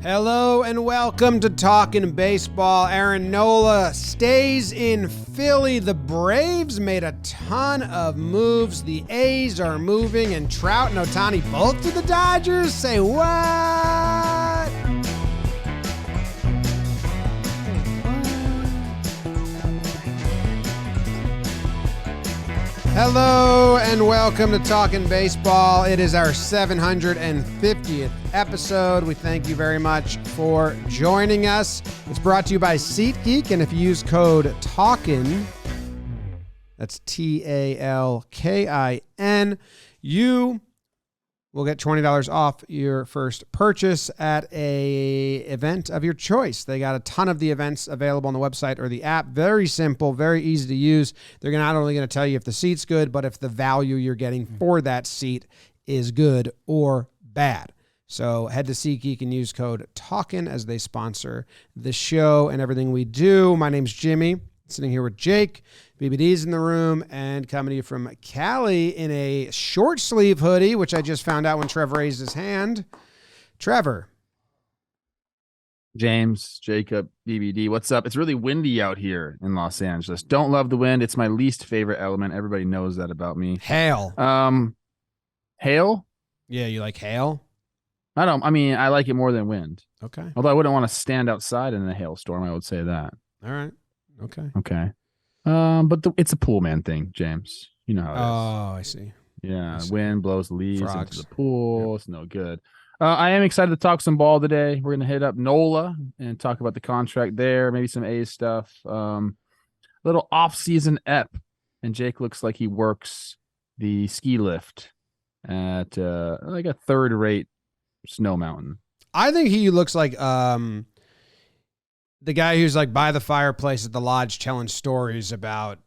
Hello and welcome to Talkin Baseball. Aaron Nola stays in Philly. The Braves made a ton of moves. The A's are moving, and Trout and Ohtani both to the Dodgers. Say what? Hello and welcome to Talkin Baseball. It is our 750th episode. We thank you very much for joining us. It's brought to you by SeatGeek, and if you use code TALKIN, that's TALKIN, you will get $20 off your first purchase at a event of your choice. They got a ton of the events available on the website or the app. Very simple, very easy to use. They're not only going to tell you if the seat's good, but if the value you're getting for that seat is good or bad. So head to SeatGeek and use code TALKIN as they sponsor the show and everything we do. My name's Jimmy, sitting here with Jake. BBD's in the room and coming to you from Cali in a short sleeve hoodie, which I just found out when Trevor raised his hand. Trevor. James, Jacob, BBD, what's up? It's really windy out here in Los Angeles. Don't love the wind. It's my least favorite element. Everybody knows that about me. Hail. Hail? Yeah, you like hail? I like it more than wind. Okay. Although I wouldn't want to stand outside in a hailstorm, I would say that. All right. Okay. Okay. But it's a pool man thing, James. You know how it is. Oh, I see. Yeah, wind blows the leaves Frogs. into the pool. Yep. It's no good. I am excited to talk some ball today. We're going to hit up Nola and talk about the contract there, maybe some A's stuff. Little off-season ep, and Jake looks like he works the ski lift at like a third-rate snow mountain. I think he looks like the guy who's like by the fireplace at the lodge telling stories about,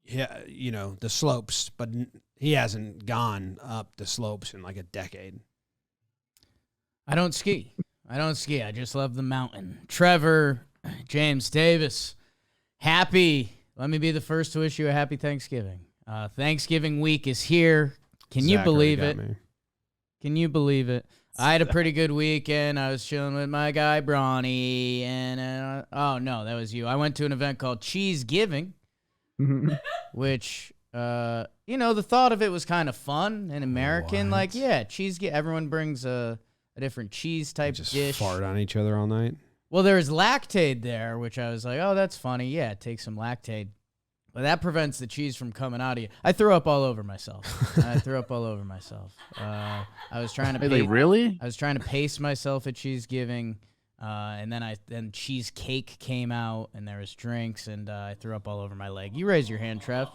the slopes, but he hasn't gone up the slopes in like a decade. I don't ski. I just love the mountain. Trevor, James Davis, let me be the first to wish you a happy Thanksgiving. Thanksgiving week is here. Can you believe it? Can you believe it? I had a pretty good weekend. I was chilling with my guy, Bronny, and, oh, no, that was you. I went to an event called Cheesegiving, which, the thought of it was kind of fun and American. What? Like, yeah, everyone brings a different cheese type Just dish. fart on each other all night. Well, there was Lactaid there, which I was like, oh, that's funny. Yeah, take some Lactaid. But that prevents the cheese from coming out of you. I threw up all over myself. I was trying to Really? I was trying to pace myself at Cheesegiving, and then cheesecake came out, and there was drinks, and I threw up all over my leg. You raise your hand, Trev.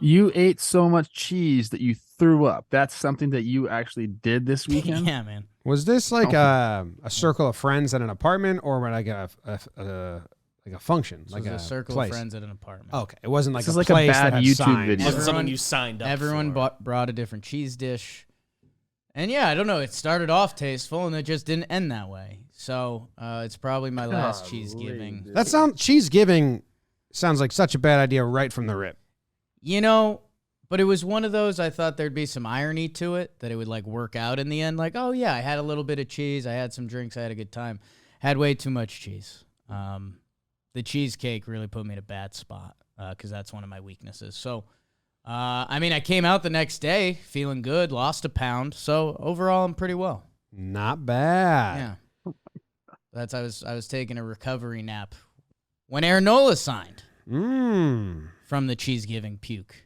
You ate so much cheese that you threw up. That's something that you actually did this weekend? Yeah, man. Was this like a circle of friends at an apartment, or like a function, This like was a circle place? of friends at an apartment. Okay, it wasn't like This is a like a place bad that had YouTube signs. video. Wasn't something you signed up Everyone for. brought a different cheese dish. And yeah, I don't know. It started off tasteful, and it just didn't end that way. So it's probably my last Cheesegiving. Cheesegiving sounds like such a bad idea right from the rip. But it was one of those, I thought there'd be some irony to it, that it would like work out in the end. Like, oh yeah, I had a little bit of cheese. I had some drinks. I had a good time. Had way too much cheese. The cheesecake really put me in a bad spot because that's one of my weaknesses. So, I came out the next day feeling good, lost a pound. So overall, I'm pretty well. Not bad. Yeah. I was taking a recovery nap when Aaron Nola signed from the Cheesegiving puke.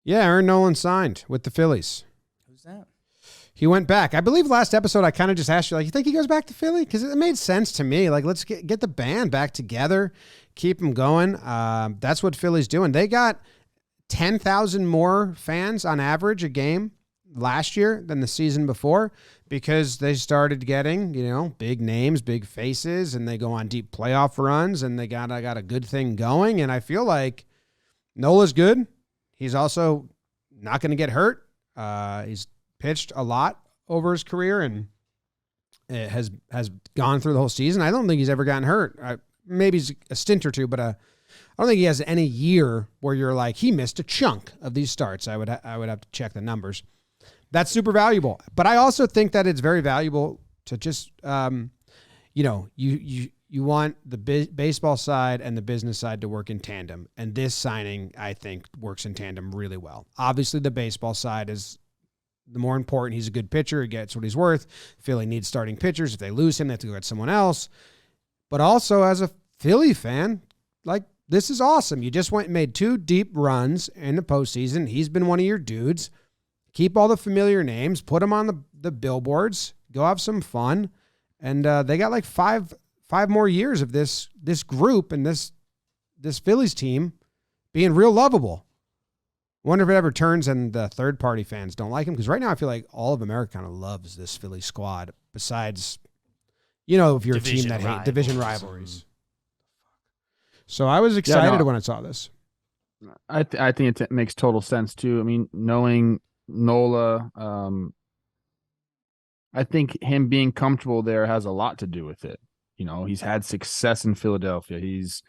Yeah, Aaron Nolan signed with the Phillies. Who's that? He went back. I believe last episode I kind of just asked you, like, you think he goes back to Philly? Because it made sense to me. Like, let's get the band back together, keep them going. That's what Philly's doing. They got 10,000 more fans on average a game last year than the season before because they started getting, big names, big faces, and they go on deep playoff runs, and they got a good thing going. And I feel like Nola's good. He's also not going to get hurt. He's pitched a lot over his career and it has gone through the whole season. I don't think he's ever gotten hurt. Maybe a stint or two, but I don't think he has any year where you're like, he missed a chunk of these starts. I would have to check the numbers. That's super valuable. But I also think that it's very valuable So just, you want the baseball side and the business side to work in tandem. And this signing, I think, works in tandem really well. Obviously, the baseball side is the more important. He's a good pitcher. He gets what he's worth. Philly needs starting pitchers. If they lose him, they have to go get someone else. But also, as a Philly fan, like, this is awesome. You just went and made 2 deep runs in the postseason. He's been one of your dudes. Keep all the familiar names. Put them on the billboards. Go have some fun. And they got like five more years of this group and this Phillies team being real lovable. Wonder if it ever turns and the third-party fans don't like him, because right now I feel like all of America kind of loves this Philly squad, besides, if you're a team that hates division rivalries. So I was excited when I saw this. I think it makes total sense, too. I mean, knowing Nola, I think him being comfortable there has a lot to do with it. He's had success in Philadelphia. He's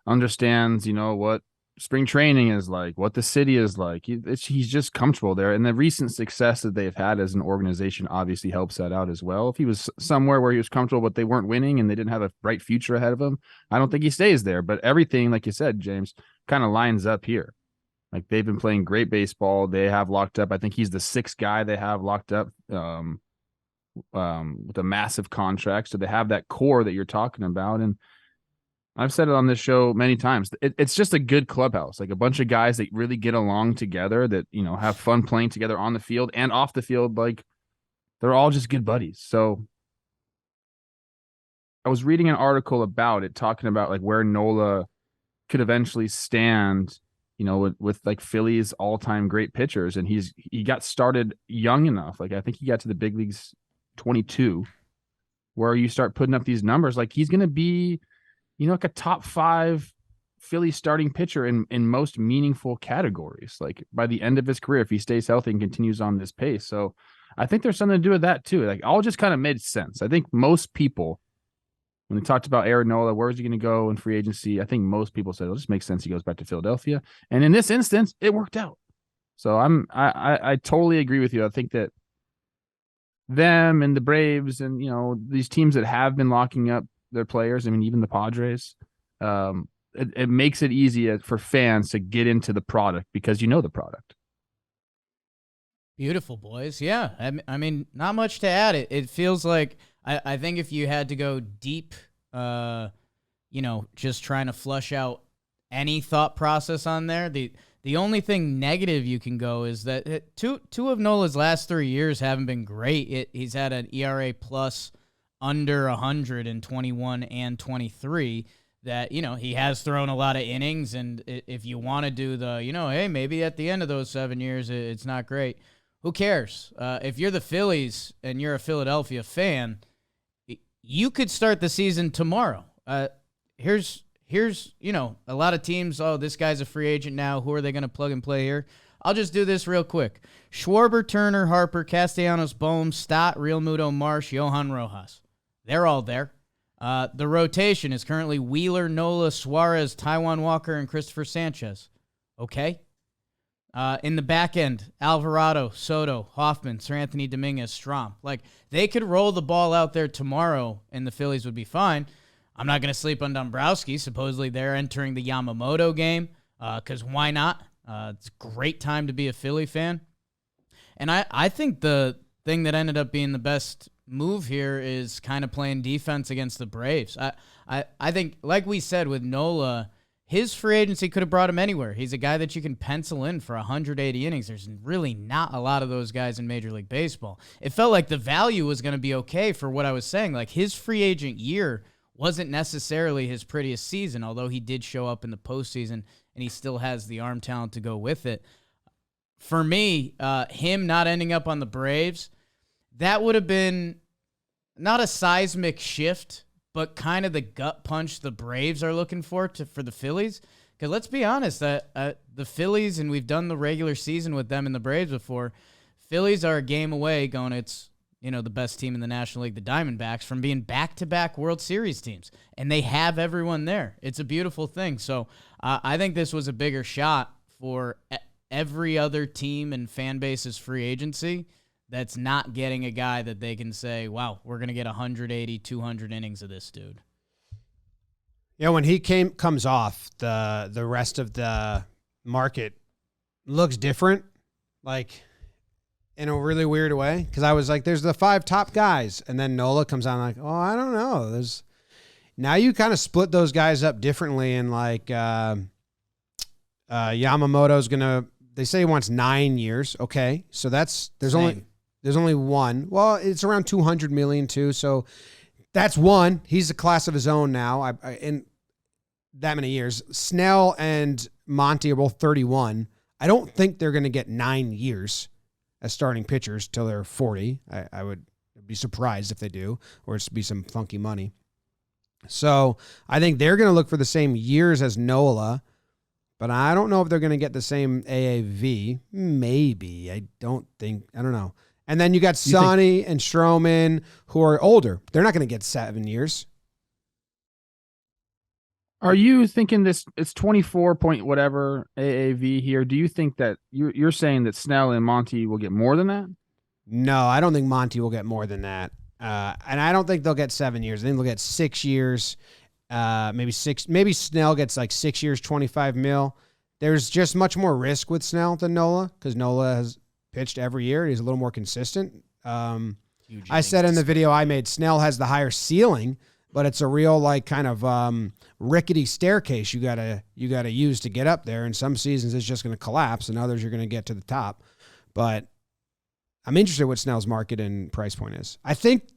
understands, what spring training is like, what the city is like. He's just comfortable there. And the recent success that they've had as an organization obviously helps that out as well. If he was somewhere where he was comfortable, but they weren't winning and they didn't have a bright future ahead of him, I don't think he stays there. But everything, like you said, James, kind of lines up here. Like, they've been playing great baseball. They have locked up. I think he's the 6th guy they have locked up with a massive contract. So they have that core that you're talking about. And I've said it on this show many times. It's just a good clubhouse, like a bunch of guys that really get along together, that, have fun playing together on the field and off the field. Like, they're all just good buddies. So I was reading an article about it, talking about like where Nola could eventually stand, with like Philly's all-time great pitchers. And he got started young enough. Like, I think he got to the big leagues 22, where you start putting up these numbers. Like, he's going to be, like a top 5 Philly starting pitcher in most meaningful categories, like by the end of his career, if he stays healthy and continues on this pace. So I think there's something to do with that too. Like, all just kind of made sense. I think most people, when they talked about Aaron Nola, where is he going to go in free agency, I think most people said, it just makes sense he goes back to Philadelphia. And in this instance, it worked out. So I totally agree with you. I think that them and the Braves and, these teams that have been locking up their players, I mean, even the Padres, it makes it easier for fans to get into the product because the product. Beautiful, boys. Yeah. I mean, not much to add. It feels like, I think if you had to go deep, just trying to flush out any thought process on there, the only thing negative you can go is that two of Nola's last 3 years haven't been great. He's had an ERA plus under 100 in 21 and 23. That, he has thrown a lot of innings, and if you want to do the, hey, maybe at the end of those 7 years it's not great, who cares? If you're the Phillies and you're a Philadelphia fan, you could start the season tomorrow. Here's a lot of teams, this guy's a free agent now. Who are they going to plug and play here? I'll just do this real quick. Schwarber, Turner, Harper, Castellanos, Bohm, Stott, Realmuto, Marsh, Johan Rojas. They're all there. The rotation is currently Wheeler, Nola, Suarez, Taijuan Walker, and Christopher Sanchez. Okay? In the back end, Alvarado, Soto, Hoffman, Sir Anthony Dominguez, Strom. Like, they could roll the ball out there tomorrow, and the Phillies would be fine. I'm not going to sleep on Dombrowski. Supposedly they're entering the Yamamoto game, because why not? It's a great time to be a Philly fan. And I think the thing that ended up being the best move here is kind of playing defense against the Braves. I think, like we said with Nola, his free agency could have brought him anywhere. He's a guy that you can pencil in for 180 innings. There's really not a lot of those guys in Major League Baseball. It felt like the value was going to be okay for what I was saying. Like, his free agent year wasn't necessarily his prettiest season, although he did show up in the postseason, and he still has the arm talent to go with it. For me, him not ending up on the Braves, that would have been not a seismic shift, but kind of the gut punch the Braves are looking for the Phillies. Because let's be honest, the Phillies, and we've done the regular season with them and the Braves before, Phillies are a game away going, it's the best team in the National League, the Diamondbacks, from being back-to-back World Series teams. And they have everyone there. It's a beautiful thing. So I think this was a bigger shot for every other team and fan base's free agency that's not getting a guy that they can say, wow, we're going to get 180, 200 innings of this dude. Yeah, when he comes off, the rest of the market looks different, like in a really weird way. Because I was like, there's the 5 top guys, and then Nola comes on like, oh, I don't know. Now you kind of split those guys up differently, and like Yamamoto's gonna. They say he wants 9 years. Okay, so there's only one. Well, it's around 200 million too. So that's one. He's a class of his own now. In that many years, Snell and Monty are both 31. I don't think they're going to get 9 years as starting pitchers till they're 40. I would be surprised if they do, or it's be some funky money. So I think they're going to look for the same years as Nola, but I don't know if they're going to get the same AAV. Maybe. I don't know. And then you got Sonny and Stroman, who are older. They're not going to get 7 years. Are you thinking this? It's 24 point whatever AAV here. Do you think that you're saying that Snell and Monty will get more than that? No, I don't think Monty will get more than that. And I don't think they'll get 7 years. I think they'll get 6 years, maybe 6. Maybe Snell gets like 6 years, 25 mil. There's just much more risk with Snell than Nola because Nola has pitched every year. He's a little more consistent. I said in the video I made, Snell has the higher ceiling, but it's a real like kind of rickety staircase you gotta use to get up there. And some seasons it's just going to collapse, and others you're going to get to the top. But I'm interested what Snell's market and price point is. I think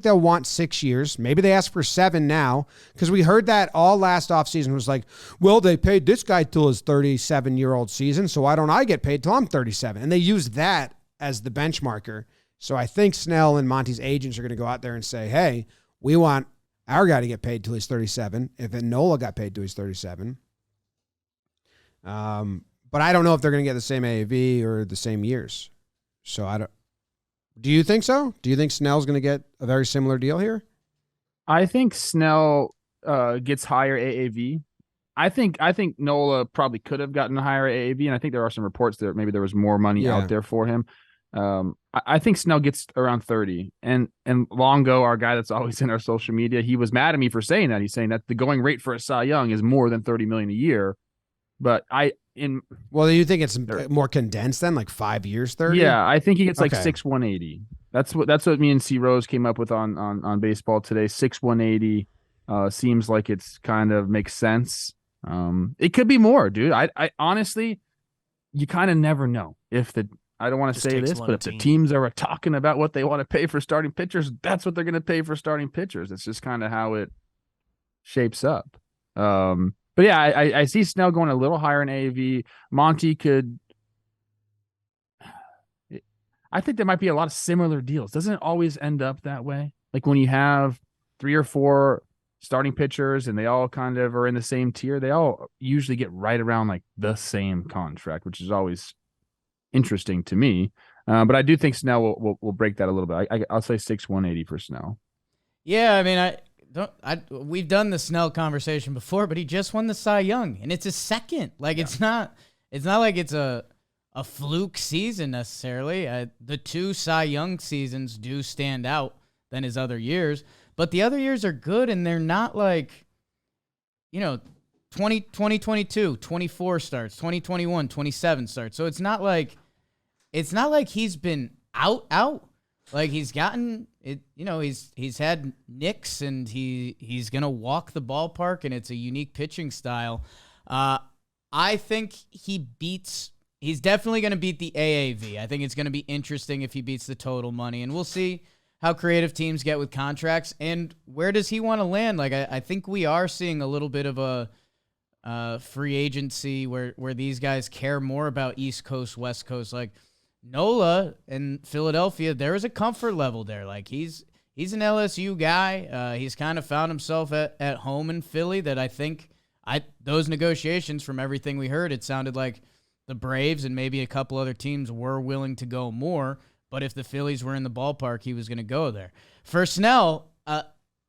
they'll want 6 years. Maybe they ask for 7 now, because we heard that all last offseason was like, well, they paid this guy till his 37-year-old season, so why don't I get paid till I'm 37? And they used that as the benchmarker. So I think Snell and Monty's agents are going to go out there and say, hey, we want our guy to get paid till he's 37. If Nola got paid till he's 37. But I don't know if they're going to get the same AAV or the same years. So I don't. Do you think so? Do you think Snell's going to get a very similar deal here? I think Snell gets higher AAV. I think Nola probably could have gotten a higher AAV, and I think there are some reports that maybe there was more money out there for him. I think Snell gets around 30. And Longo, our guy that's always in our social media, he was mad at me for saying that. He's saying that the going rate for a Cy Young is more than $30 million a year. But well, do you think it's more condensed then, like 5 years, 30? Yeah, I think he gets like 6/180. That's what me and C Rose came up with on baseball today. 6/180 seems like it's kind of makes sense. It could be more, dude. I honestly, you kind of never know if the. I don't want to say this, but if the teams are talking about what they want to pay for starting pitchers, that's what they're going to pay for starting pitchers. It's just kind of how it shapes up. But yeah, I see Snell going a little higher in AAV. Monty could. I think there might be a lot of similar deals. Doesn't it always end up that way? Like when you have 3 or 4 starting pitchers and they all kind of are in the same tier, they all usually get right around like the same contract, which is always interesting to me. But I do think Snell will break that a little bit. I'll say 6/180 for Snell. Yeah, I mean, we've done the Snell conversation before, but he just won the Cy Young, and it's his second. Like it's not like it's a fluke season necessarily. The 2 Cy Young seasons do stand out than his other years, but the other years are good, and they're not like, 2022, 24 starts, 2021, 27 starts. So it's not like he's been out. Like he's gotten it, he's had nicks, and he's gonna walk the ballpark, and it's a unique pitching style. I think he's definitely gonna beat the AAV. I think it's gonna be interesting if he beats the total money, and we'll see how creative teams get with contracts and where does he want to land. Like I think we are seeing a little bit of a free agency where these guys care more about East Coast, West Coast. Like Nola in Philadelphia, there is a comfort level there. Like he's an LSU guy. He's kind of found himself at home in Philly. That I think those negotiations, from everything we heard, it sounded like the Braves and maybe a couple other teams were willing to go more. But if the Phillies were in the ballpark, he was going to go there. For Snell,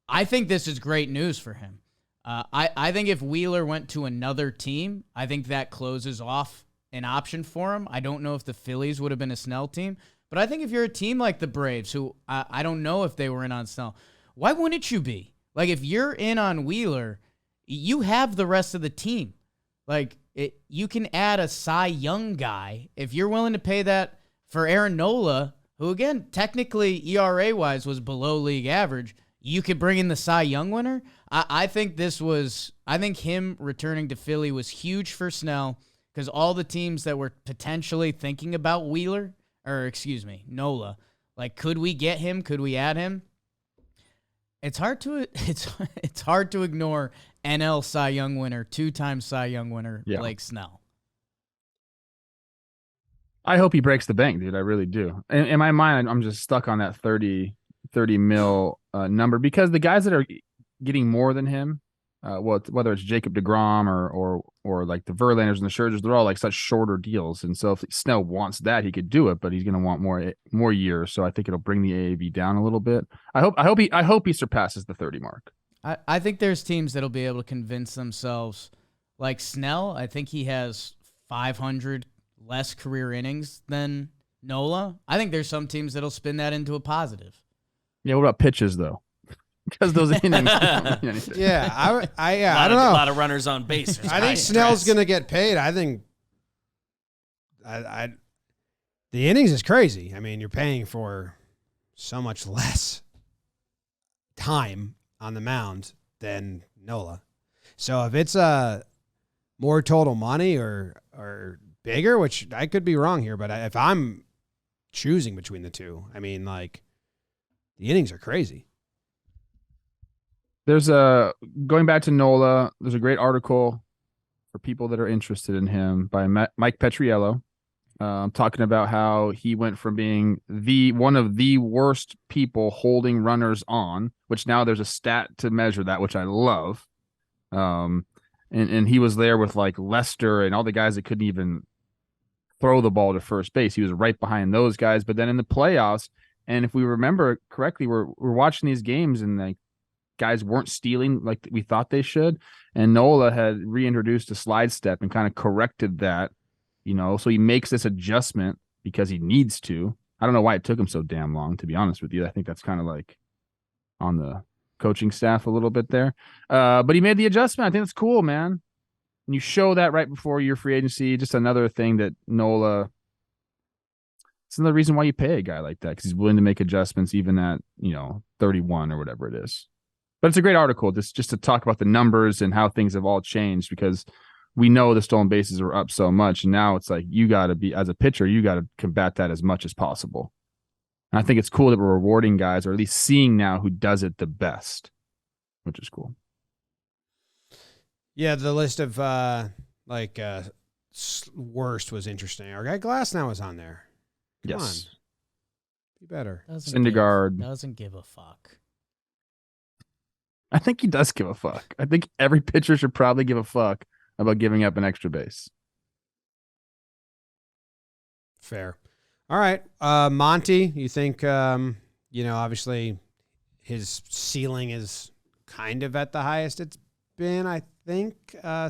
I think this is great news for him. I think if Wheeler went to another team, I think that closes off an option for him. I don't know if the Phillies would have been a Snell team, But I think if you're a team like the Braves, who I don't know if they were in on Snell, why wouldn't you be? Like, if you're in on Wheeler, you have the rest of the team. Like, you can add a Cy Young guy. If you're willing to pay that for Aaron Nola, who, again, technically ERA-wise was below league average, you could bring in the Cy Young winner. I think him returning to Philly was huge for Snell because all the teams that were potentially thinking about Nola, like, could we get him? Could we add him? It's hard to ignore NL Cy Young winner, 2-time Cy Young winner, Blake Snell. I hope he breaks the bank, dude. I really do. In my mind, I'm just stuck on that 30 mil number because the guys that are getting more than him, whether it's Jacob deGrom or like the Verlanders and the Scherzers, they're all like such shorter deals. And so if Snell wants that, he could do it, but he's going to want more years. So I think it'll bring the AAV down a little bit. I hope he surpasses the 30 mark. I think there's teams that'll be able to convince themselves, like Snell. I think he has 500 less career innings than Nola. I think there's some teams that'll spin that into a positive. Yeah, what about pitches though? Because those innings don't mean anything. Yeah, I don't know. A lot of runners on base. I think Snell's going to get paid. I think the innings is crazy. I mean, you're paying for so much less time on the mound than Nola. So if it's more total money or bigger, which I could be wrong here, but if I'm choosing between the two, I mean, like, the innings are crazy. There's going back to Nola, there's a great article for people that are interested in him by Mike Petriello, talking about how he went from being one of the worst people holding runners on, which now there's a stat to measure that, which I love. And he was there with like Lester and all the guys that couldn't even throw the ball to first base. He was right behind those guys. But then in the playoffs, and if we remember correctly, we're watching these games and like guys weren't stealing like we thought they should. And Nola had reintroduced a slide step and kind of corrected that, so he makes this adjustment because he needs to. I don't know why it took him so damn long, to be honest with you. I think that's kind of like on the coaching staff a little bit there. But he made the adjustment. I think that's cool, man. And you show that right before your free agency. Just another thing that Nola, it's another reason why you pay a guy like that, because he's willing to make adjustments even at, 31 or whatever it is. But it's a great article just to talk about the numbers and how things have all changed, because we know the stolen bases are up so much. And now it's like, you got to be, as a pitcher, you got to combat that as much as possible. And I think it's cool that we're rewarding guys, or at least seeing now who does it the best, which is cool. Yeah, the list of worst was interesting. Our guy Glasnow was on there. Come on. Be better. Syndergaard doesn't give a fuck. I think he does give a fuck. I think every pitcher should probably give a fuck about giving up an extra base. Fair. All right. Monty, you think, obviously his ceiling is kind of at the highest it's been, I think,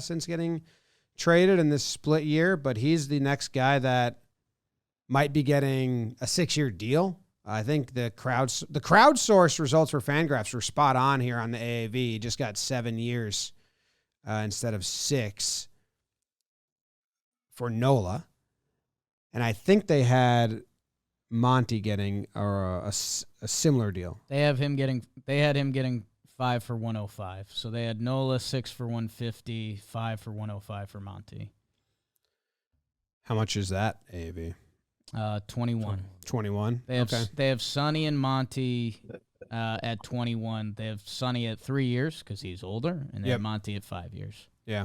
since getting traded in this split year, but he's the next guy that might be getting a 6-year deal. I think the crowdsourced results for Fangraphs were spot on here on the AAV. He just got 7 years instead of 6 for Nola. And I think they had Monty getting a similar deal. They had him getting 5 for 105. So they had Nola 6 for 150, 5 for 105 for Monty. How much is that, AAV? 21. 21. They have Sonny and Monty at 21. They have Sonny at 3 years because he's older, and they have Monty at 5 years. Yeah.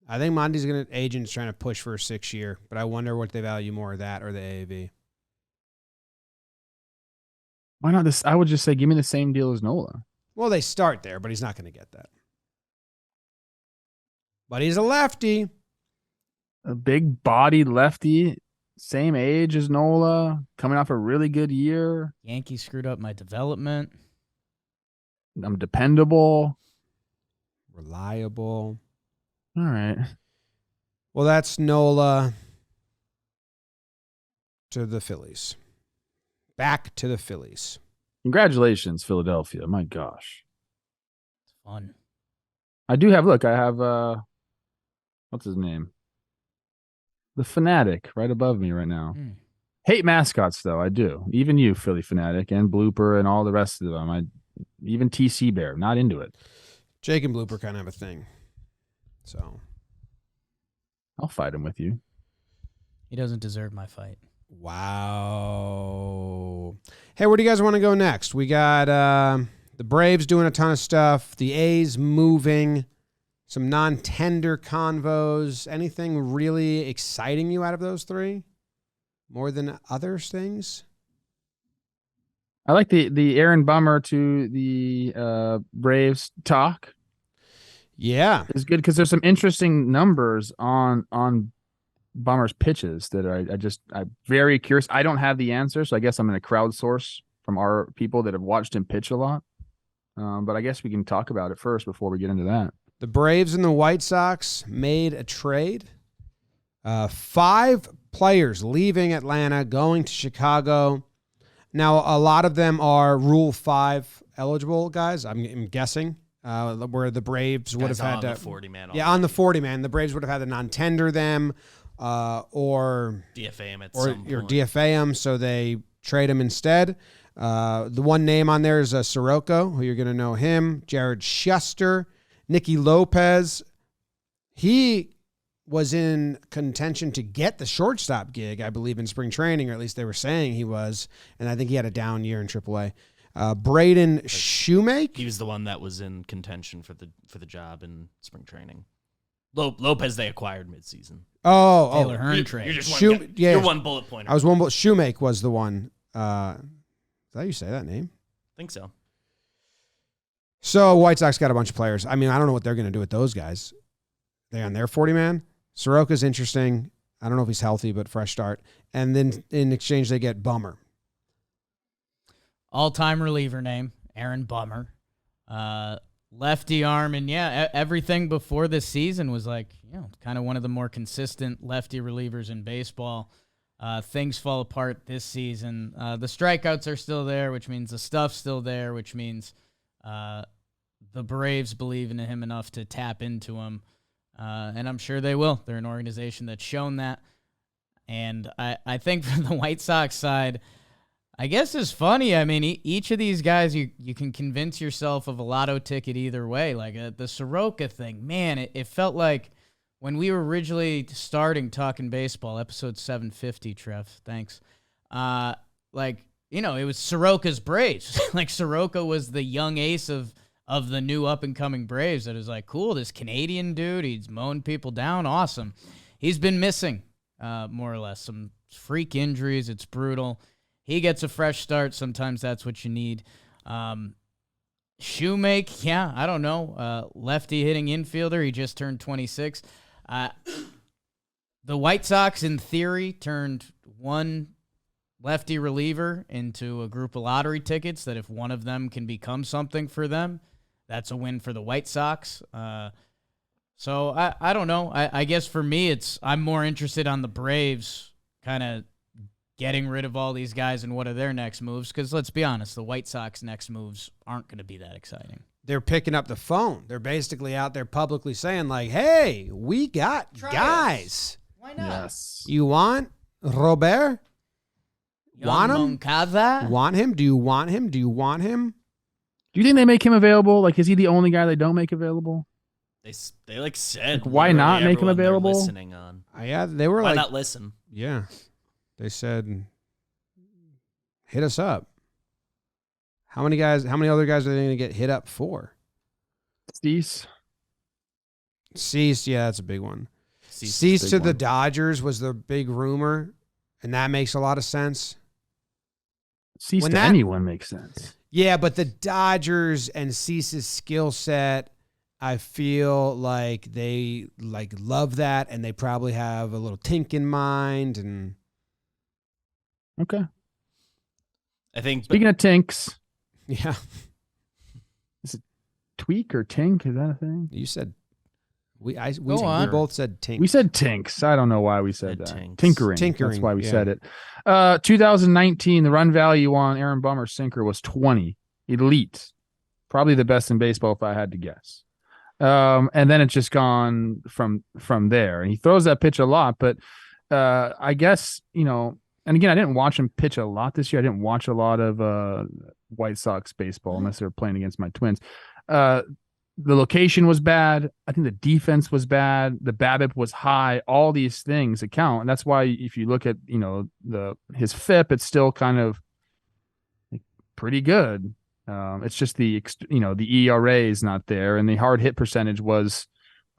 I think Monty's agent's trying to push for a 6-year, but I wonder what they value more, that or the AAV. Why not this? I would just say, give me the same deal as Nola. Well, they start there, but he's not going to get that. But he's a lefty. A big body lefty. Same age as Nola, coming off a really good year. Yankees screwed up my development. I'm dependable. Reliable. All right. Well, that's Nola. to the Phillies. Back to the Phillies. Congratulations, Philadelphia. My gosh. It's fun. I do have, look, I have, what's his name? The Fanatic right above me right now. Hate mascots, though. I do. Even you, Philly Fanatic, and Blooper, and all the rest of them. Even TC Bear, not into it. Jake and Blooper kind of have a thing. So I'll fight him with you. He doesn't deserve my fight. Wow. Hey, where do you guys want to go next? We got the Braves doing a ton of stuff. The A's moving. Some non-tender convos. Anything really exciting you out of those three? More than other things? I like the Aaron Bummer to the Braves talk. Yeah. It's good because there's some interesting numbers on Bummer's pitches that I'm very curious. I don't have the answer, so I guess I'm going to crowdsource from our people that have watched him pitch a lot. But I guess we can talk about it first before we get into that. The Braves and the White Sox made a trade. 5 players leaving Atlanta, going to Chicago. Now, a lot of them are Rule 5 eligible guys, I'm guessing, where the Braves would have had to. On the 40-man. Yeah, on the 40-man. The Braves would have had to non-tender them or DFA him at some point. Or DFA them, so they trade him instead. The one name on there is Soroka, who you're going to know him. Jared Shuster, Nicky Lopez. He was in contention to get the shortstop gig, I believe, in spring training, or at least they were saying he was, and I think he had a down year in AAA. Braden Shoemake. He was the one that was in contention for the job in spring training. Lopez they acquired midseason. Taylor Hearn trade. You're just you're one bullet pointer. I was one. Shoemake was the one. Is that how you say that name? I think so. So White Sox got a bunch of players. I mean, I don't know what they're going to do with those guys. They're on their 40-man. Soroka's interesting. I don't know if he's healthy, but fresh start. And then in exchange, they get Bummer. All-time reliever name, Aaron Bummer. Lefty arm, and everything before this season was kind of one of the more consistent lefty relievers in baseball. Things fall apart this season. The strikeouts are still there, which means the stuff's still there, which means the Braves believe in him enough to tap into him. And I'm sure they will. They're an organization that's shown that. And I think from the White Sox side, I guess it's funny. I mean, each of these guys, you can convince yourself of a lotto ticket either way. Like the Soroka thing, man, it felt like when we were originally starting Talking Baseball, episode 750, Trev, thanks. It was Soroka's Braves. Like Soroka was the young ace of the new up-and-coming Braves that is like, cool, this Canadian dude, he's mowing people down, awesome. He's been missing, more or less, some freak injuries. It's brutal. He gets a fresh start. Sometimes that's what you need. Shoemake, I don't know. Lefty hitting infielder. He just turned 26. The White Sox, in theory, turned one lefty reliever into a group of lottery tickets that if one of them can become something for them, that's a win for the White Sox. So I don't know. I guess for me, I'm more interested on the Braves kind of getting rid of all these guys and what are their next moves, because let's be honest, the White Sox next moves aren't going to be that exciting. They're picking up the phone. They're basically out there publicly saying, like, hey, we got guys. Why not? Yes. You want Robert? Want him? Moncada? Want him? Do you want him? Do you want him? Do you think they make him available? Like, is he the only guy they don't make available? They said, why not make him available? Listening on. Yeah, they were Why like, not listen? yeah. They said, hit us up. How many other guys are they going to get hit up for? Cease, yeah, that's a big one. Cease to the Dodgers was the big rumor, and that makes a lot of sense. Cease to anyone makes sense. Yeah, but the Dodgers and Cease's skill set, I feel like they love that, and they probably have a little tink in mind. And okay, I think. Speaking of tinks, yeah, is it tweak or tink? Is that a thing? you said We on. both said Tink. We said tinks. I don't know why we said that. Tinks. Tinkering. That's why we said it. 2019, the run value on Aaron Bummer's sinker was 20. Elite. Probably the best in baseball if I had to guess. And then it's just gone from there. And he throws that pitch a lot, but I guess, and again, I didn't watch him pitch a lot this year. I didn't watch a lot of White Sox baseball unless they were playing against my Twins. The location was bad. I think the defense was bad. The BABIP was high. All these things account. And that's why if you look at, his FIP, it's still kind of pretty good. It's just the ERA is not there. And the hard hit percentage was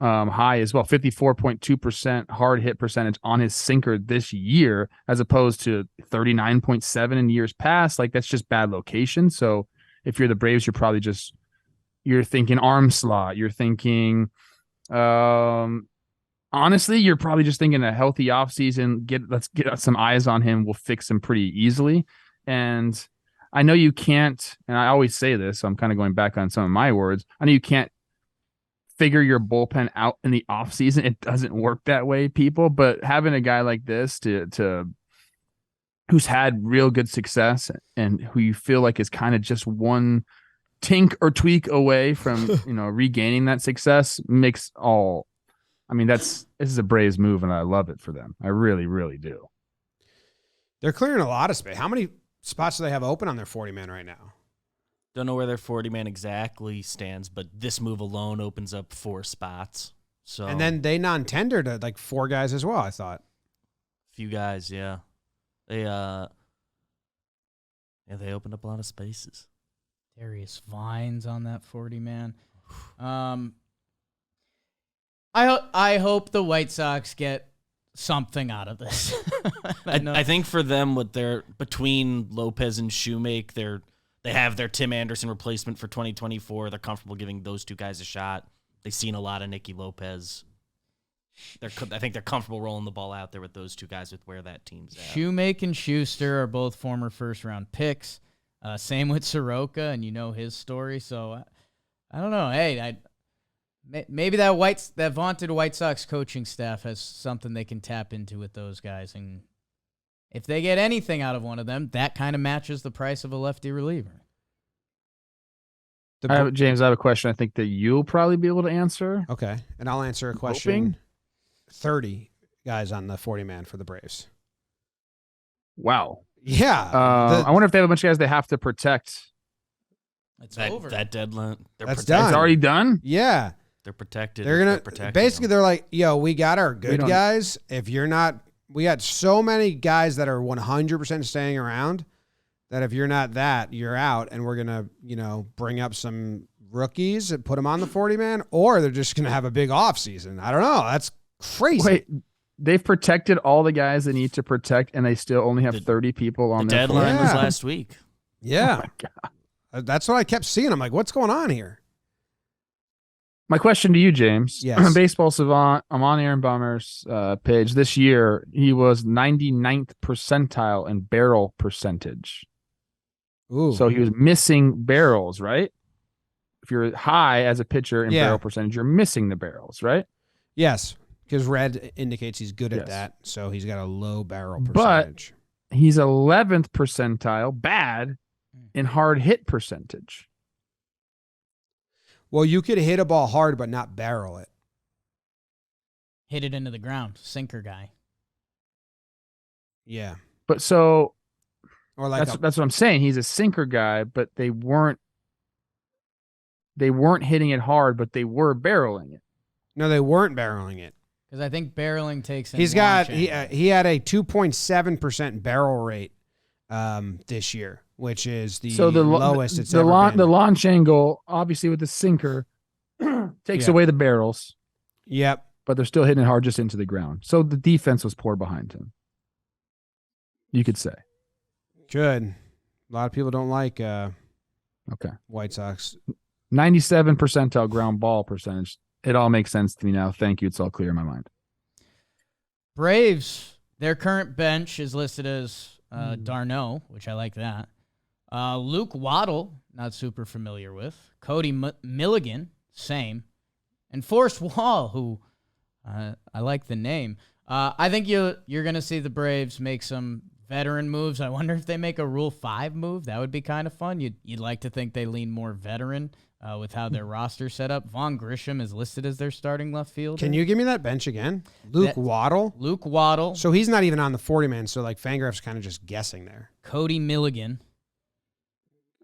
high as well. 54.2% hard hit percentage on his sinker this year, as opposed to 39.7 in years past. Like, that's just bad location. So if you're the Braves, you're thinking arm slot. You're thinking, honestly, you're probably just thinking a healthy offseason. Let's get some eyes on him. We'll fix him pretty easily. And I know you can't, and I always say this, so I'm kind of going back on some of my words. I know you can't figure your bullpen out in the offseason. It doesn't work that way, people. But having a guy like this who's had real good success and who you feel like is kind of just one tink or tweak away from regaining that success this is a Braves move, and I love it for them. I really, really do. They're clearing a lot of space. How many spots do they have open on their 40-man right now? Don't know where their 40-man exactly stands, but this move alone opens up 4 spots. So, and then they non-tendered like 4 guys as well, I thought. Few guys, yeah. They opened up a lot of spaces. Darius Vines on that 40-man. I hope the White Sox get something out of this. I think for them, what they're between Lopez and Shoemake, they have their Tim Anderson replacement for 2024. They're comfortable giving those 2 guys a shot. They've seen a lot of Nicky Lopez. I think they're comfortable rolling the ball out there with those 2 guys with where that team's at. Shoemake and Schuster are both former first-round picks. Same with Soroka, and his story. So I don't know. Hey, maybe that vaunted White Sox coaching staff has something they can tap into with those guys, and if they get anything out of one of them, that kind of matches the price of a lefty reliever. James, I have a question I think that you'll probably be able to answer. Okay, and I'll answer a question. 30 guys on the 40-man for the Braves. Wow. Yeah. I wonder if they have a bunch of guys they have to protect. It's over. That deadline. That's done. It's already done? Yeah. They're protected. They're basically, they're like, yo, we got our good guys. If you're not, we got so many guys that are 100% staying around that if you're not that, you're out. And we're going to, bring up some rookies and put them on the 40-man, or they're just going to have a big off season. I don't know. That's crazy. Wait, they've protected all the guys they need to protect, and they still only have 30 people on their deadline was last week. Yeah. Oh my God. That's what I kept seeing. I'm like, what's going on here? My question to you, James. Yes. Baseball Savant, I'm on Aaron Bummer's page. This year, he was 99th percentile in barrel percentage. Ooh. So he was missing barrels, right? If you're high as a pitcher in barrel percentage, you're missing the barrels, right? Yes, because red indicates he's good at that, so he's got a low barrel percentage. But he's 11th percentile, bad, in hard hit percentage. Well, you could hit a ball hard but not barrel it. Hit it into the ground. Sinker guy. Yeah. But so or like that's what I'm saying. He's a sinker guy, but they weren't hitting it hard, but they were barreling it. No, they weren't barreling it. Because I think barreling takes. He had a 2.7% barrel rate this year, which is the lowest it's ever been. The launch angle, obviously with the sinker, takes away the barrels. Yep. But they're still hitting it hard just into the ground. So the defense was poor behind him. You could say. Good. A lot of people don't like White Sox. 97 percentile ground ball percentage. It all makes sense to me now. Thank you. It's all clear in my mind. Braves, their current bench is listed as Darno, which I like that. Luke Waddle, not super familiar with. Cody Milligan, same. And Forrest Wall, who I like the name. I think you're going to see the Braves make some veteran moves. I wonder if they make a Rule 5 move. That would be kind of fun. You'd like to think they lean more veteran with how their roster's set up. Vaughn Grisham is listed as their starting left fielder. Can you give me that bench again? Luke Waddle? Luke Waddle. So he's not even on the 40-man, so like Fangraph's kind of just guessing there. Cody Milligan.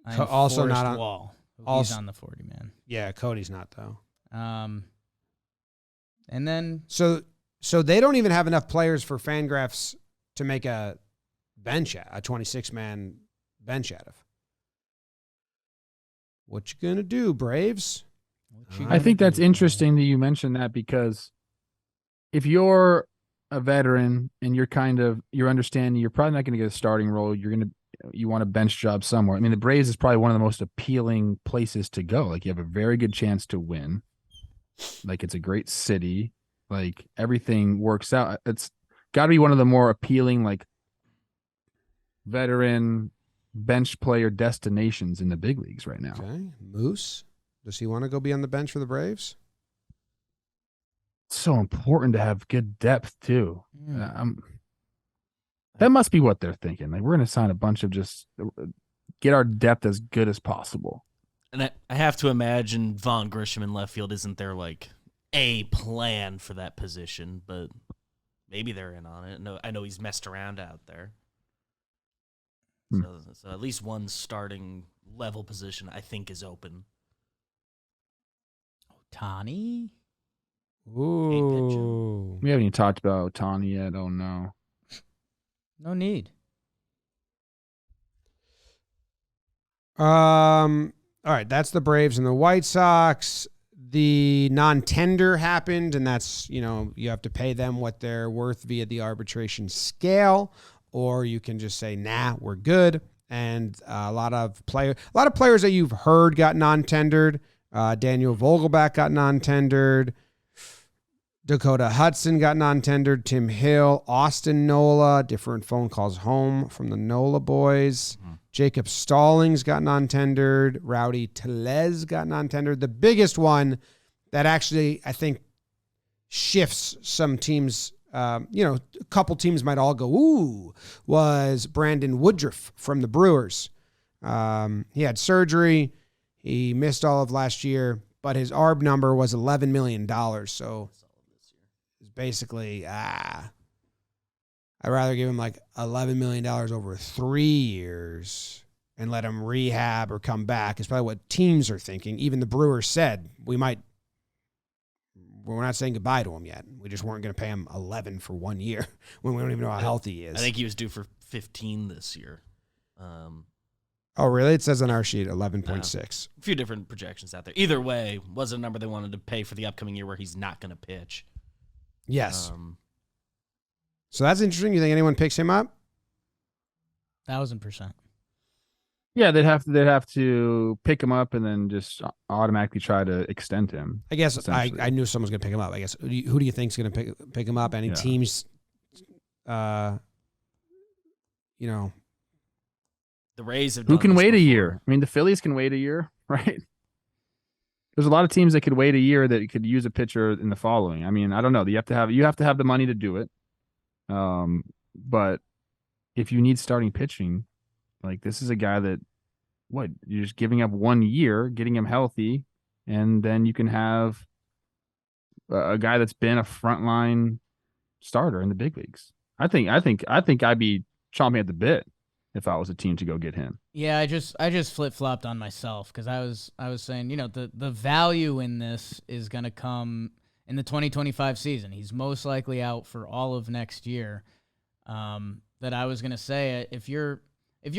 Also Forrest not on. Wall. Also, He's on the 40-man. Yeah, Cody's not, though. And then... So they don't even have enough players for Fangraphs to make a 26-man bench out of. What you gonna do, Braves? I think that's interesting that you mentioned that, because if you're a veteran and you're understanding you're probably not going to get a starting role, you want a bench job somewhere. I mean, the Braves is probably one of the most appealing places to go. Like, you have a very good chance to win. Like, it's a great city. Like, everything works out. It's got to be one of the more appealing, like, veteran bench player destinations in the big leagues right now. Okay. Moose, does he want to go be on the bench for the Braves? It's so important to have good depth too. Yeah. That must be what they're thinking. Like, we're going to sign a bunch of get our depth as good as possible. And I have to imagine Vaughn Grisham in left field isn't there like a plan for that position, but maybe they're in on it. No, I know he's messed around out there. So at least one starting level position I think is open. Ohtani? Ooh. We haven't even talked about Ohtani yet. Oh, no. No need. All right, that's the Braves and the White Sox. The non-tender happened, and that's, you have to pay them what they're worth via the arbitration scale, or you can just say, nah, we're good. And a lot of players that you've heard got non-tendered. Daniel Vogelback got non-tendered. Dakota Hudson got non-tendered. Tim Hill, Austin Nola, different phone calls home from the Nola boys. Mm-hmm. Jacob Stallings got non-tendered. Rowdy Tellez got non-tendered. The biggest one that actually, I think, shifts some teams, a couple teams might all go, ooh, was Brandon Woodruff from the Brewers. He had surgery. He missed all of last year, but his ARB number was $11 million. So it's basically, I'd rather give him like $11 million over 3 years and let him rehab or come back. Is probably what teams are thinking. Even the Brewers said, we're not saying goodbye to him yet. We just weren't going to pay him 11 for 1 year when we don't even know how healthy he is. I think he was due for 15 this year. Oh, really? It says on our sheet 11.6. A few different projections out there. Either way, was a number they wanted to pay for the upcoming year where he's not going to pitch. Yes. So that's interesting. You think anyone picks him up? 1,000%. Yeah, they'd have to pick him up and then just automatically try to extend him. I guess I knew someone was going to pick him up. I guess who do you think is going to pick him up? Any teams? The Rays have. Who can wait a year? I mean, the Phillies can wait a year, right? There's a lot of teams that could wait a year that could use a pitcher in the following. I mean, I don't know. You have to have the money to do it. But if you need starting pitching, like, this is a guy that, you're just giving up 1 year, getting him healthy, and then you can have a guy that's been a frontline starter in the big leagues. I think I'd be chomping at the bit if I was a team to go get him. Yeah, I just flip-flopped on myself because I was saying, the value in this is going to come in the 2025 season. He's most likely out for all of next year. That I was going to say, if you're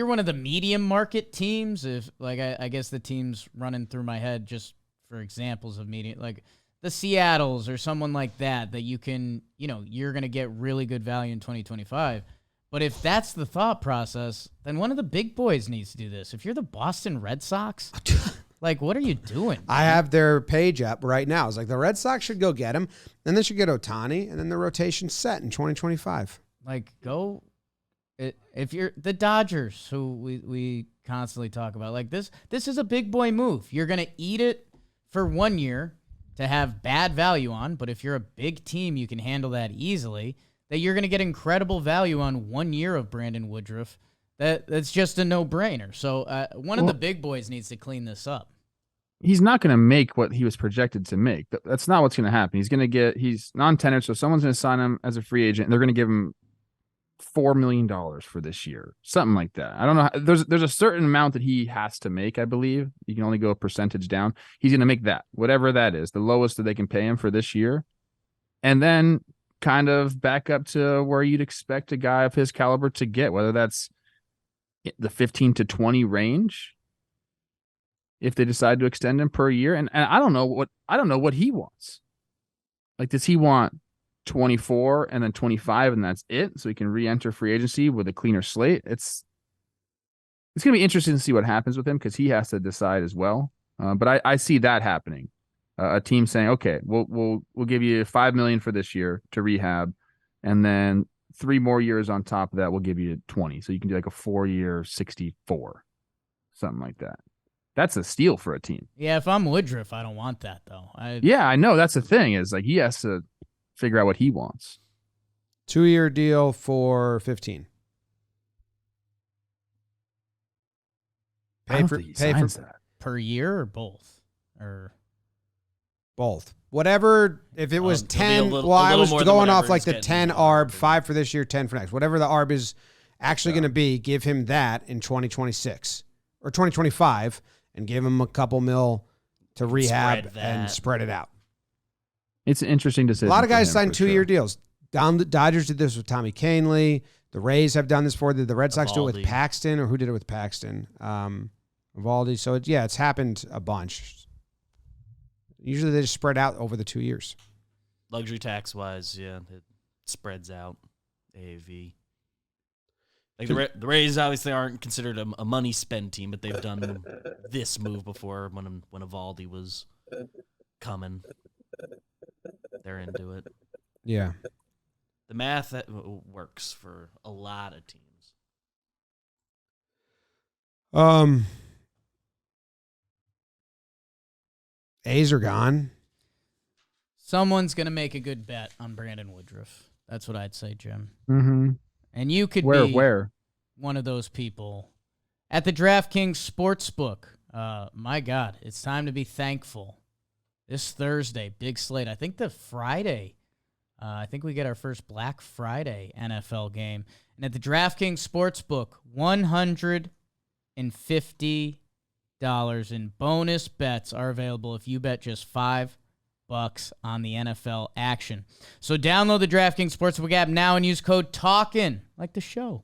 one of the medium market teams, I guess the teams running through my head just for examples of medium, like the Seattles or someone like that you can, you're going to get really good value in 2025. But if that's the thought process, then one of the big boys needs to do this. If you're the Boston Red Sox, like, what are you doing? I have their page up right now. It's like the Red Sox should go get him, and they should get Ohtani, and then the rotation's set in 2025. Like, go. If you're the Dodgers, who we constantly talk about, like this is a big boy move. You're going to eat it for 1 year. to have bad value on, but if you're a big team, you can handle that easily, that you're going to get incredible value on 1 year of Brandon Woodruff. That's just a no-brainer. So one of the big boys needs to clean this up. He's not going to make what he was projected to make. That's not what's going to happen. He's non-tenured, so someone's going to sign him as a free agent, and they're going to give him $4 million for this year, something like that. I don't know. There's a certain amount that he has to make, I believe. You can only go a percentage down. He's going to make that, whatever that is, the lowest that they can pay him for this year, and then kind of back up to where you'd expect a guy of his caliber to get, whether that's the 15 to 20 range, if they decide to extend him per year. And I don't know what he wants. Like, does he want 24 and then 25 and that's it, so he can re-enter free agency with a cleaner slate? It's going to be interesting to see what happens with him, because he has to decide as well. But I see that happening. A team saying, okay, we'll give you $5 million for this year to rehab, and then 3 more years on top of that, we'll give you 20. So you can do like a 4-year 64, something like that. That's a steal for a team. Yeah, if I'm Woodruff, I don't want that though. Yeah, I know. That's the thing, is like he has to figure out what he wants. 2-year deal for 15. I don't think he signs that. Per year or both? Or both. Whatever, if it was 10, I was more going than off like whatever the he's 10 getting. ARB, 5 for this year, 10 for next. Whatever the ARB is actually going to be, give him that in 2026 or 2025 and give him a couple mil to rehab and spread it out. It's an interesting decision. A lot of guys signed 2-year deals. The Dodgers did this with Tommy Kahnle. The Rays have done this before. Did the Red Sox do it with Paxton, or who did it with Paxton? Evaldi. So it's happened a bunch. Usually they just spread out over the 2 years. Luxury tax wise, yeah, it spreads out. AAV. Like the Rays obviously aren't considered a money spend team, but they've done this move before when Evaldi was coming. They're into it. Yeah. The math that works for a lot of teams. A's are gone. Someone's going to make a good bet on Brandon Woodruff. That's what I'd say, Jim. Mm-hmm. And you could be one of those people at the DraftKings Sportsbook. My God, it's time to be thankful. This Thursday, big slate. I think the Friday, I think we get our first Black Friday NFL game. And at the DraftKings Sportsbook, $150 in bonus bets are available if you bet just $5 on the NFL action. So download the DraftKings Sportsbook app now and use code Talkin, like the show.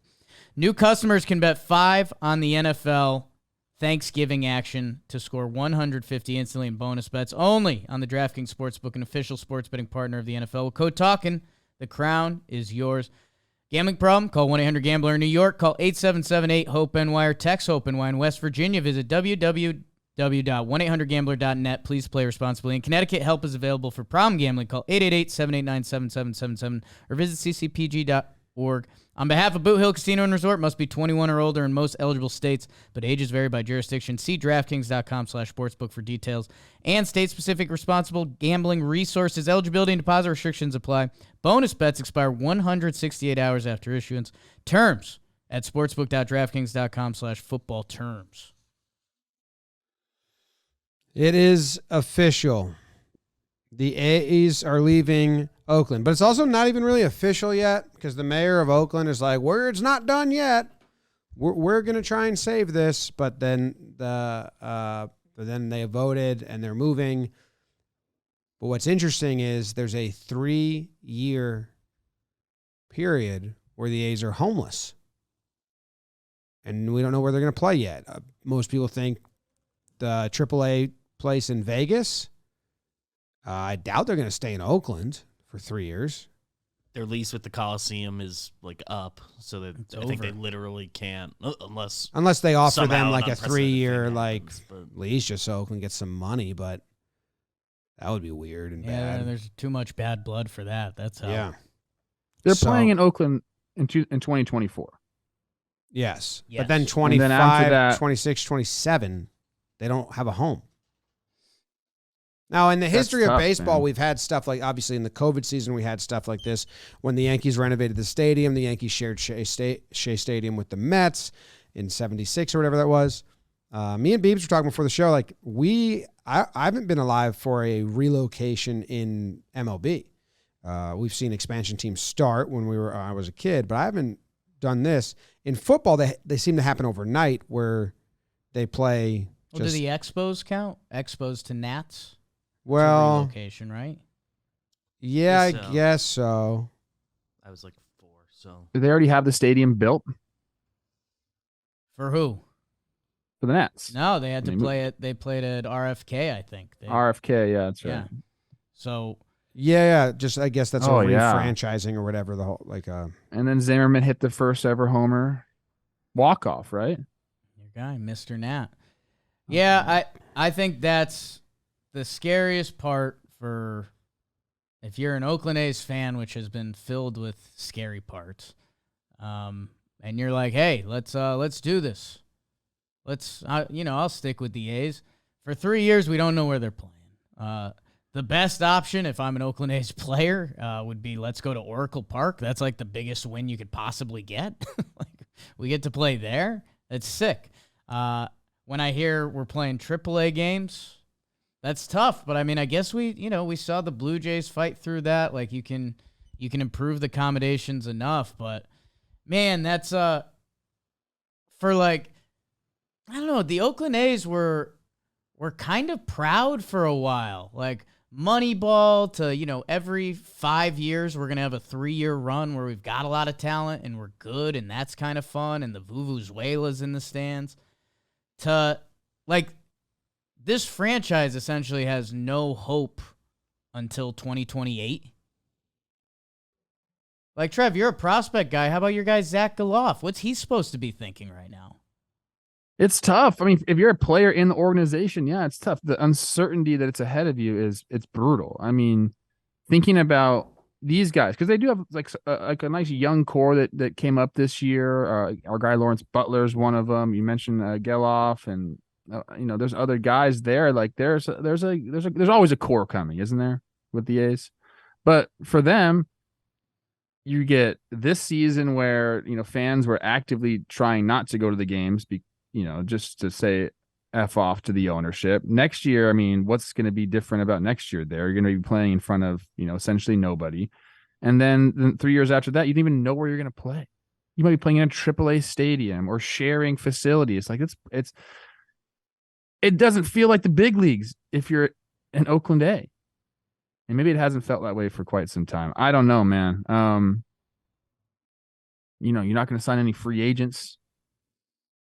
New customers can bet $5 on the NFL Thanksgiving action to score $150 instantly in bonus bets only on the DraftKings Sportsbook, an official sports betting partner of the NFL. With code Talkin, the crown is yours. Gambling problem? Call 1-800-GAMBLER in New York. Call 877-8-HOPE-NY or text HOPE-NY in West Virginia. Visit www.1800gambler.net. Please play responsibly. In Connecticut, help is available for problem gambling. Call 888-789-7777 or visit ccpg.org. On behalf of Boot Hill Casino and Resort, must be 21 or older in most eligible states, but ages vary by jurisdiction. See DraftKings.com/sportsbook for details and state-specific responsible gambling resources. Eligibility and deposit restrictions apply. Bonus bets expire 168 hours after issuance. Terms at sportsbook.draftkings.com/football terms. It is official. The A's are leaving Oakland, but it's also not even really official yet because the mayor of Oakland is like, "It's not done yet. We're going to try and save this," but then then they voted and they're moving. But what's interesting is there's a 3-year period where the A's are homeless, and we don't know where they're going to play yet. Most people think the AAA place in Vegas. I doubt they're going to stay in Oakland for 3 years. Their lease with the Coliseum is like up, so that I think they literally can't unless they offer them like a 3-year lease just so Oakland gets some money, but that would be weird and bad. There's too much bad blood for that. That's how. Yeah. They're playing in Oakland in 2024. Yes. But then 25, 26, 27, they don't have a home. Now, in the history of tough, baseball, man. we've had stuff like, obviously in the COVID season, we had stuff like this. When the Yankees renovated the stadium, the Yankees shared Shea Stadium with the Mets in 76 or whatever that was. Me and Beebs were talking before the show, like I haven't been alive for a relocation in MLB. We've seen expansion teams start when I was a kid, but I haven't done this. In football, they seem to happen overnight where they play. Well, do the Expos count? Expos to Nats? Well, relocation, right? Yeah, I Guess so. guess so. I was like 4, so Do they already have the stadium built For who? for the Nats? No, they had to They play it. They played at RFK, I think. RFK, yeah, that's right. Yeah. So Yeah. Just I guess that's a Oh, yeah. refranchising or whatever. The whole And then Zimmerman hit the first ever homer walk-off, right? your guy, Mr. Nat. Yeah, I think that's the scariest part for if you're an Oakland A's fan, which has been filled with scary parts. And you're like, hey, let's do this. I'll stick with the A's. For 3 years, we don't know where they're playing. The best option, if I'm an Oakland A's player, would be let's go to Oracle Park. That's like the biggest win you could possibly get. Like, we get to play there. It's sick. When I hear we're playing AAA games, that's tough. But I mean, I guess we saw the Blue Jays fight through that. Like you can improve the accommodations enough. But man, that's for like, I don't know. The Oakland A's were kind of proud for a while. Like Moneyball to, every 5 years we're going to have a 3-year run where we've got a lot of talent and we're good and that's kind of fun and the Vuvuzelas in the stands. To, like, this franchise essentially has no hope until 2028. Like, Trev, you're a prospect guy. How about your guy, Zach Galoff? What's he supposed to be thinking right now? It's tough. I mean, if you're a player in the organization, yeah, it's tough. The uncertainty that it's ahead of you it's brutal. I mean, thinking about these guys, because they do have like a nice young core that came up this year. Our guy Lawrence Butler is one of them. You mentioned Geloff, and there's other guys there. Like there's always a core coming, isn't there, with the A's? But for them, you get this season where fans were actively trying not to go to the games, just to say F off to the ownership. Next year, I mean, what's going to be different about next year? They're going to be playing in front of, essentially nobody. And then 3 years after that, you don't even know where you're going to play. You might be playing in a AAA stadium or sharing facilities. Like it doesn't feel like the big leagues if you're an Oakland A. And maybe it hasn't felt that way for quite some time. I don't know, man. You're not going to sign any free agents.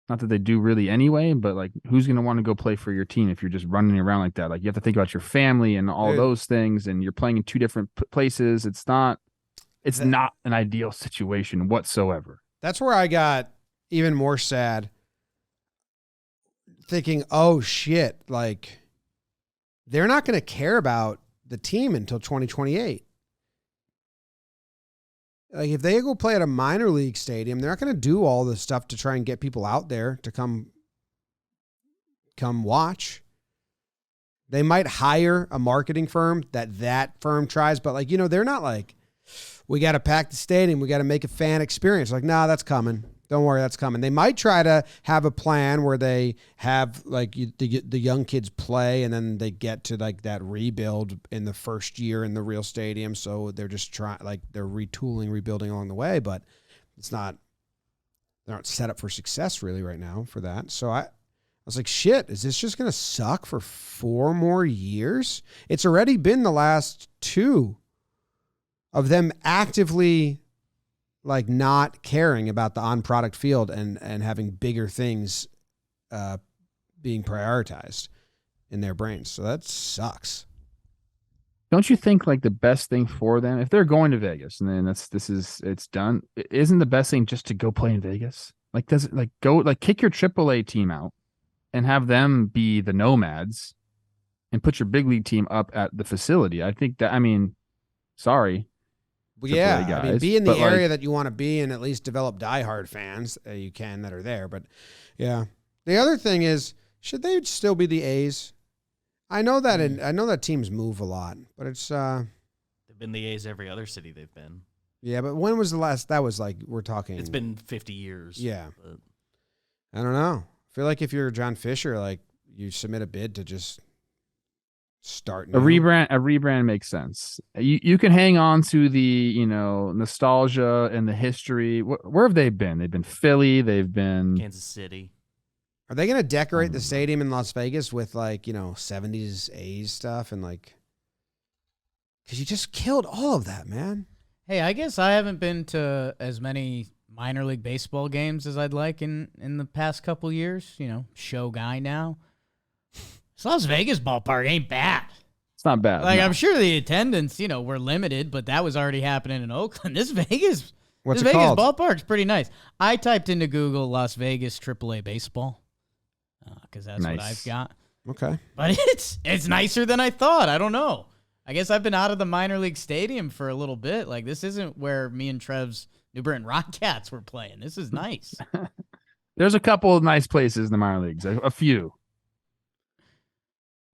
Not that they do really anyway, but like, who's going to want to go play for your team if you're just running around like that? Like, you have to think about your family and all those things, and you're playing in two different places. It's not an ideal situation whatsoever. That's where I got even more sad, thinking, oh shit, like they're not going to care about the team until 2028. Like if they go play at a minor league stadium, they're not going to do all the stuff to try and get people out there to come watch. They might hire a marketing firm that firm tries, but like, they're not like, we got to pack the stadium. We got to make a fan experience. Like, nah, that's coming. Don't worry, that's coming. They might try to have a plan where they have like the young kids play, and then they get to like that rebuild in the first year in the real stadium. So they're just they're retooling, rebuilding along the way, but they're not set up for success really right now for that. So I was like, shit, is this just going to suck for 4 more years? It's already been the last 2 of them actively like not caring about the on-product field and having bigger things being prioritized in their brains. So that sucks. Don't you think like the best thing for them, if they're going to Vegas and then it's done, isn't the best thing just to go play in Vegas? Like, does it like go like kick your AAA team out and have them be the nomads and put your big league team up at the facility? I think that, sorry. Well, yeah, guys, be in the area that you want to be and at least develop diehard fans you can that are there. But yeah, the other thing is, should they still be the A's? I know that teams move a lot, but it's They've been the A's every other city they've been. yeah. But when was the last? That was like we're talking. It's been 50 years. Yeah. But I don't know. I feel like if you're John Fisher, like you submit a bid to just start A new. rebrand makes sense. You can hang on to the nostalgia and the history. Where have they been? They've been Philly. They've been Kansas City. Are they going to decorate the stadium in Las Vegas with like 70s A's stuff and like? Because you just killed all of that, man. Hey, I guess I haven't been to as many minor league baseball games as I'd like in the past couple years. Show guy now. This Las Vegas ballpark ain't bad. It's not bad. Like no. I'm sure the attendance, were limited, but that was already happening in Oakland. This Vegas Called? ballpark's pretty nice. I typed into Google Las Vegas AAA baseball because that's Nice. what I've got. Okay. But it's nicer than I thought. I don't know. I guess I've been out of the minor league stadium for a little bit. Like this isn't where me and Trev's New Britain Rockcats were playing. This is nice. There's a couple of nice places in the minor leagues. A few.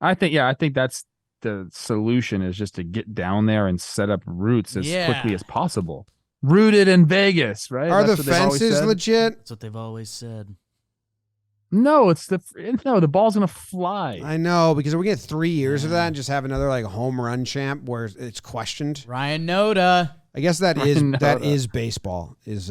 I think that's the solution is just to get down there and set up roots as quickly as possible. Rooted in Vegas, right? Are That's the what they've always fences said. legit? That's what they've always said. No, the ball's gonna fly. I know, because we get 3 years of that and just have another like home run champ where it's questioned. Ryan Noda. I guess that Ryan is Noda. baseball. It's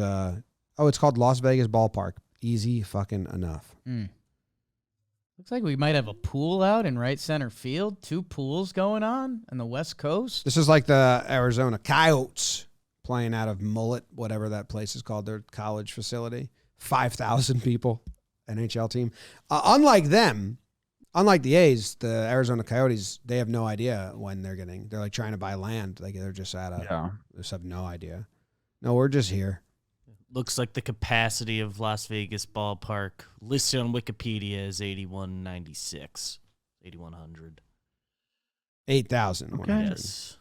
called Las Vegas Ballpark. Easy fucking enough. Looks like we might have a pool out in right center field. 2 pools going on the West Coast. This is like the Arizona Coyotes playing out of Mullet, whatever that place is called, their college facility. 5,000 people, NHL team. Unlike the A's, the Arizona Coyotes, they have no idea when they're like trying to buy land. Like they're just they just have no idea. No, we're just here. Looks like the capacity of Las Vegas ballpark listed on Wikipedia is 8,100. 8,000. Okay. Yes.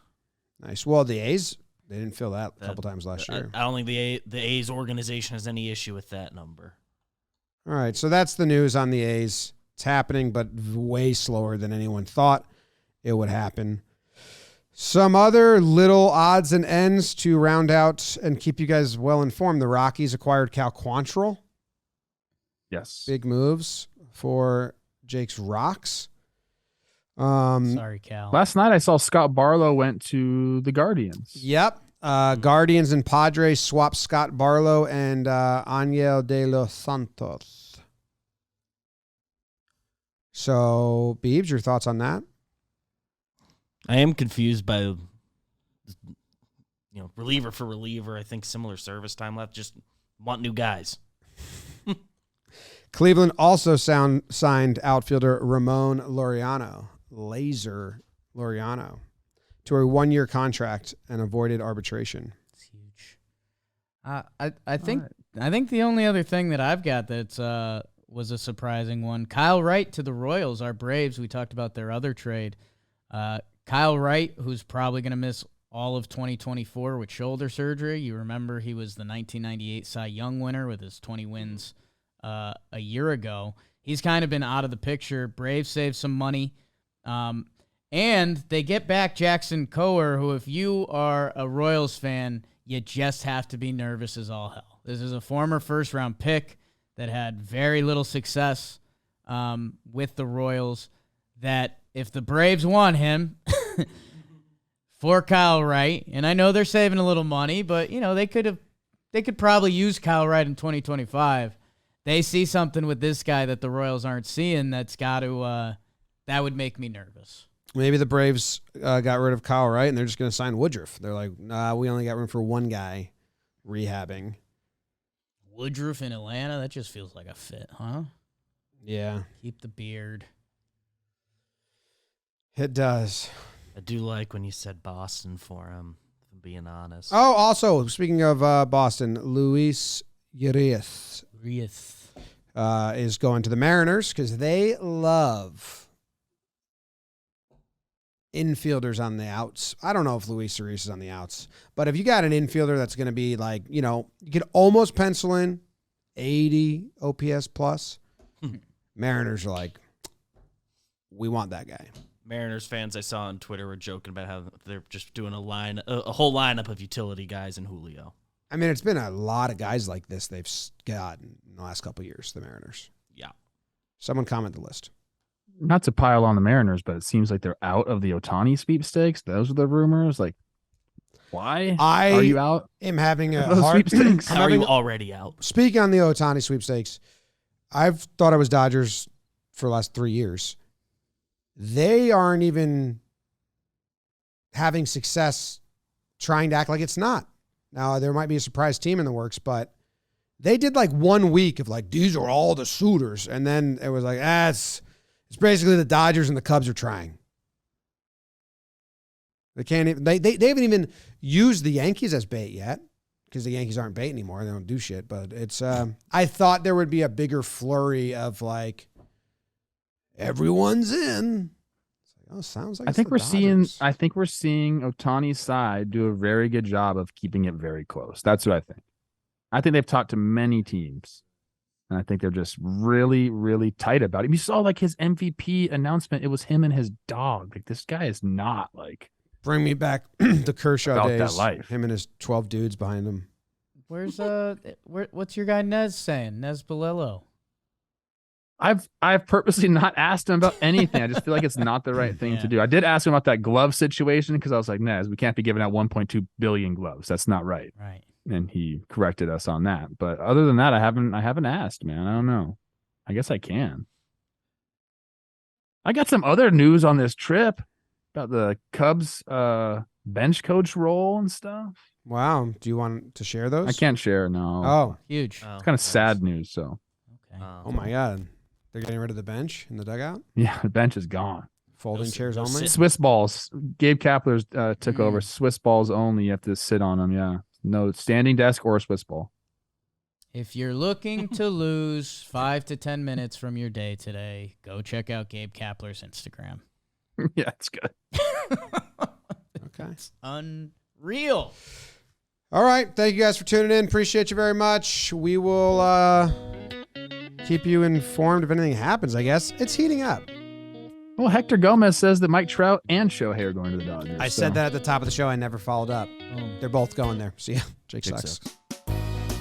Nice. Well, the A's, they didn't fill that a couple times last year. I don't think the A's organization has any issue with that number. All right, so that's the news on the A's. It's happening, but way slower than anyone thought it would happen. Some other little odds and ends to round out and keep you guys well informed. The Rockies acquired Cal Quantrill. Yes. Big moves for Jake's Rocks. Sorry, Cal. Last night I saw Scott Barlow went to the Guardians. Yep. Guardians and Padres swapped Scott Barlow and Ángel de los Santos. So, Beebs, your thoughts on that? I am confused by, reliever for reliever. I think similar service time left. Just want new guys. Cleveland also signed outfielder Ramon Laser Laureano, to a 1-year contract and avoided arbitration. It's huge. I think the only other thing that I've got that was a surprising one. Kyle Wright to the Royals, our Braves. We talked about their other trade. Kyle Wright, who's probably going to miss all of 2024 with shoulder surgery. You remember he was the 1998 Cy Young winner with his 20 wins a year ago. He's kind of been out of the picture. Braves saved some money. And they get back Jackson Coher, who, if you are a Royals fan, you just have to be nervous as all hell. This is a former first-round pick that had very little success with the Royals, that if the Braves want him for Kyle Wright, and I know they're saving a little money, but, they could probably use Kyle Wright in 2025. They see something with this guy that the Royals aren't seeing that would make me nervous. Maybe the Braves got rid of Kyle Wright and they're just going to sign Woodruff. They're like, nah, we only got room for one guy rehabbing. Woodruff in Atlanta, that just feels like a fit, huh? Yeah. Keep the beard. It does. I do like when you said Boston for him, if I'm being honest. Oh, also, speaking of Boston, Luis Urias is going to the Mariners because they love infielders on the outs. I don't know if Luis Urias is on the outs, but if you got an infielder that's going to be like, you could almost pencil in 80 OPS plus, Mariners are like, we want that guy. Mariners fans I saw on Twitter were joking about how they're just doing a whole lineup of utility guys in Julio. I mean, it's been a lot of guys like this they've gotten in the last couple of years, the Mariners. Yeah. Someone comment the list. Not to pile on the Mariners, but it seems like they're out of the Ohtani sweepstakes. Those are the rumors. Like, why are you out? I'm having a Those hard sweepstakes. How are you already out? Speaking on the Ohtani sweepstakes, I've thought I was Dodgers for the last 3 years. They aren't even having success trying to act like it's not. Now, there might be a surprise team in the works, but they did like 1 week of like, these are all the suitors. And then it was like, it's basically the Dodgers and the Cubs are trying. They can't even, they haven't even used the Yankees as bait yet because the Yankees aren't bait anymore. They don't do shit, but it's, I thought there would be a bigger flurry of like, everyone's in. It's like, oh, sounds like I think we're Dodgers. seeing Ohtani's side do a very good job of keeping it very close. That's what I think. I think they've talked to many teams, and I think they're just really, really tight about it. You saw like his MVP announcement; it was him and his dog. Like this guy is not like Bring me back the Kershaw about days. that life. Him and his 12 dudes behind him. What's your guy Nez saying? Nez Balillo. I've purposely not asked him about anything. I just feel like it's not the right thing to do. I did ask him about that glove situation because I was like, Nez, we can't be giving out 1.2 billion gloves. That's not right. Right. And he corrected us on that. But other than that, I haven't asked, man. I don't know. I guess I can. I got some other news on this trip about the Cubs bench coach role and stuff. Wow. Do you want to share those? I can't share, no. Oh. Huge. It's kind of sad news, so. Okay. Oh, my God. They're getting rid of the bench in the dugout? Yeah, the bench is gone. Folding chairs only? Swiss balls. Gabe Kapler's took over. Swiss balls only. You have to sit on them, yeah. No standing desk or a Swiss ball. If you're looking to lose 5 to 10 minutes from your day today, go check out Gabe Kapler's Instagram. Yeah, it's good. Okay. It's unreal. All right. Thank you guys for tuning in. Appreciate you very much. We will keep you informed if anything happens, I guess. It's heating up. Well, Hector Gomez says that Mike Trout and Shohei are going to the Dodgers. I said that at the top of the show. I never followed up. They're both going there. See ya. Jake sucks.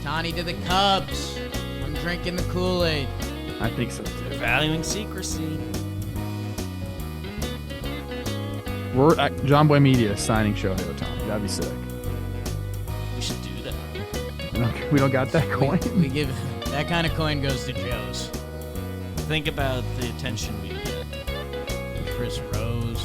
Tani to the Cubs. I'm drinking the Kool-Aid. I think so, too. They're valuing secrecy. We're at John Boy Media signing Shohei Ohtani. That'd be sick. We should do that. We don't got that coin? We give that kind of coin goes to Joe's. Think about the attention we get. Chris Rose.